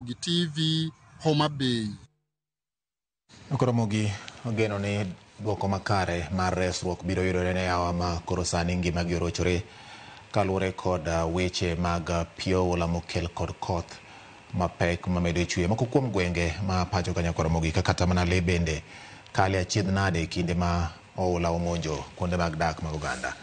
Ramogi TV, Homa Bay. Ramogi ogeno ni duoko makare mar resruok biro yudore ne yawa ma koro sani ngimagi orochore kaluwore kod weche mag pio oula mokel kod koth mapek mamedo chwe. Moko kuom gwenge ma pacho ka Ramogi kata mana le bende kale achiedh nade kinde ma oula omonjo kuonde mag dak mag oganda.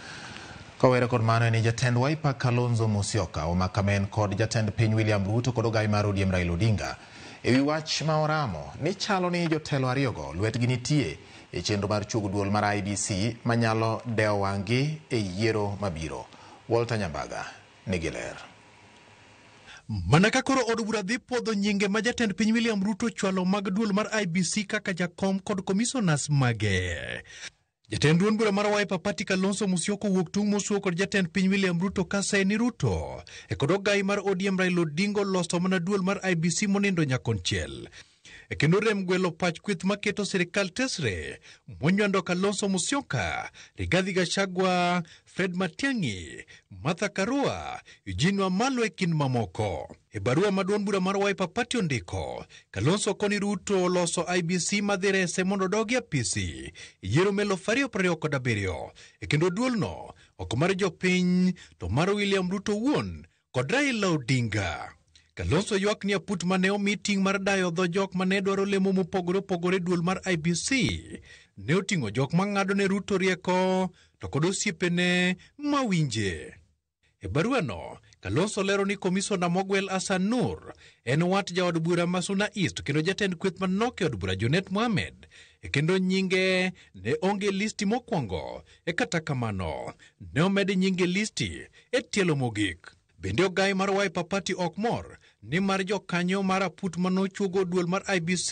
Kawere kod mano ni jatend Wiper Kalonzo Musyoka omakamen kod jatend piny William Ruto kod ogai mar ODM Raila Odinga ewi wach ma oramo ni chalo ni jotelo ariyogo lwetgi nitie e chenro mar chugo duol mar IEBC manyalo deo wang'gi e yiero mabiro. Walter Nyambaga nigi ler. Mana ka koro od bura dhi podho nyinge ma jatend piny William Ruto chwalo mag duol mar IEBC kaka jakom kod komisionas mage. Jatend duond bura mar Wiper Party Kalonzo Musyoka wuok tung' mosuo kod jatend piny William Ruto kaseni Ruto e kod ogai mar ODM Raila Odinga loso mana duol mar IEBC monindo nyakonchiel. E kendo rem gwelo pach kweth maketo sirikal tesre monywando Kalonzo Musyoka, Rigathi Gachagua, Fred Matiang'i, Martha Karua, Eugene Wamalwa e kind mamoko. E barua ma duond bura mar Wiper Party ondiko, Kalonzo koni Ruto loso IEBC madhi rese mondo dogi apisi yiero melo 2027 e kendo duolno ok mar jopiny to mar William Ruto wuon kod Raila Odinga. Kalonzo ywak ni aput mane omi ting' mar dayo dho jok mane dwaro lemo mopogore opogore duol mar IEBC ne oting'o jok mang'ado ne Ruto rieko to kod osiepene mawinje. E baruano, Kalonzo lero ni komisona mogwel Hassan Nur en wat jaod bura ma Suna East kendo jatend kweth manok e od bura Junet Mohamed e kendo nyinge ne onge listi mokwongo e kata kamano ne omede nyinge listi e tielo mogik. Bende ogai mar Wiper Party ok mor ni mar jokanyo mar aput manochuogo duol mar IEBC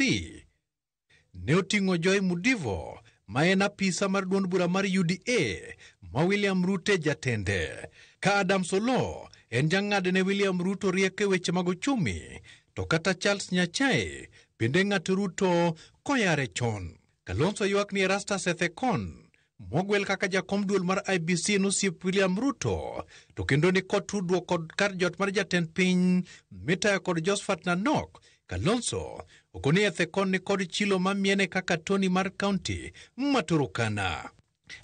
ne oting'o Joy Mudivo ma en apisa mar duond bura mar UDA ma William Ruto jatende, ka Adam Solo en jang'ad ne William Ruto rieko e weche mag uchumi to kata Charles Nyachae bende ng'at Ruto koyare chon. Kalonzo ywak ni Erastus Ethekon mogwel kaka jakom duol mar IEBC nosiep William Ruto to kendo ni kod tudruok kod kar jot mar jatend piny mitayo kod Josephat Nanok. Kalonzo okoni Ethekon ni kod chilo mamiene kaka Tony mar kaunti ma Turkana.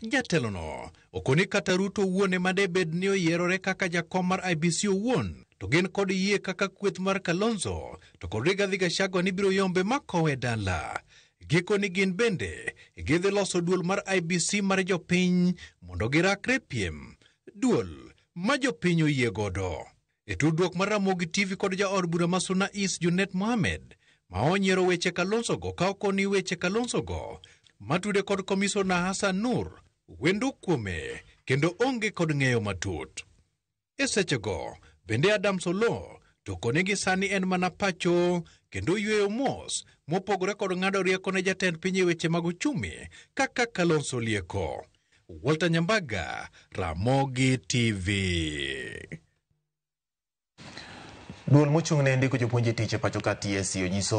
Jatelono okoni kata Ruto wuon ema debed ni oyierore kaka jakom mar IEBC owuon to gin kod yie kaka kweth mar Kalonzo to kod Rigathi Gachagua ni biro yombe makowe dala. Giko ni gin bende gidhi loso duol mar IEBC mar jopiny mondo girakre piem duol ma jopiny oyie godo. E tudruok mar Ramogi TV kod jaod bura ma Suna East Junet Mohamed ma onyiero weche Kalonzo go ka okoni weche Kalonzo go matude kod komisona Hassan Nur wendo kuome kendo onge kod ng'eyo matut. E sechego bende Adam Solo to konegi sani en mana pacho kendo yweyo mos mopogore kod ng'ado rieko ne jatend piny e weche mag uchumi kaka Kalonzo lieko. Walter Nyambaga, Ramogi TV. Duol mochung' ne ndiko jopuonje tich e pacho ka TSC onyiso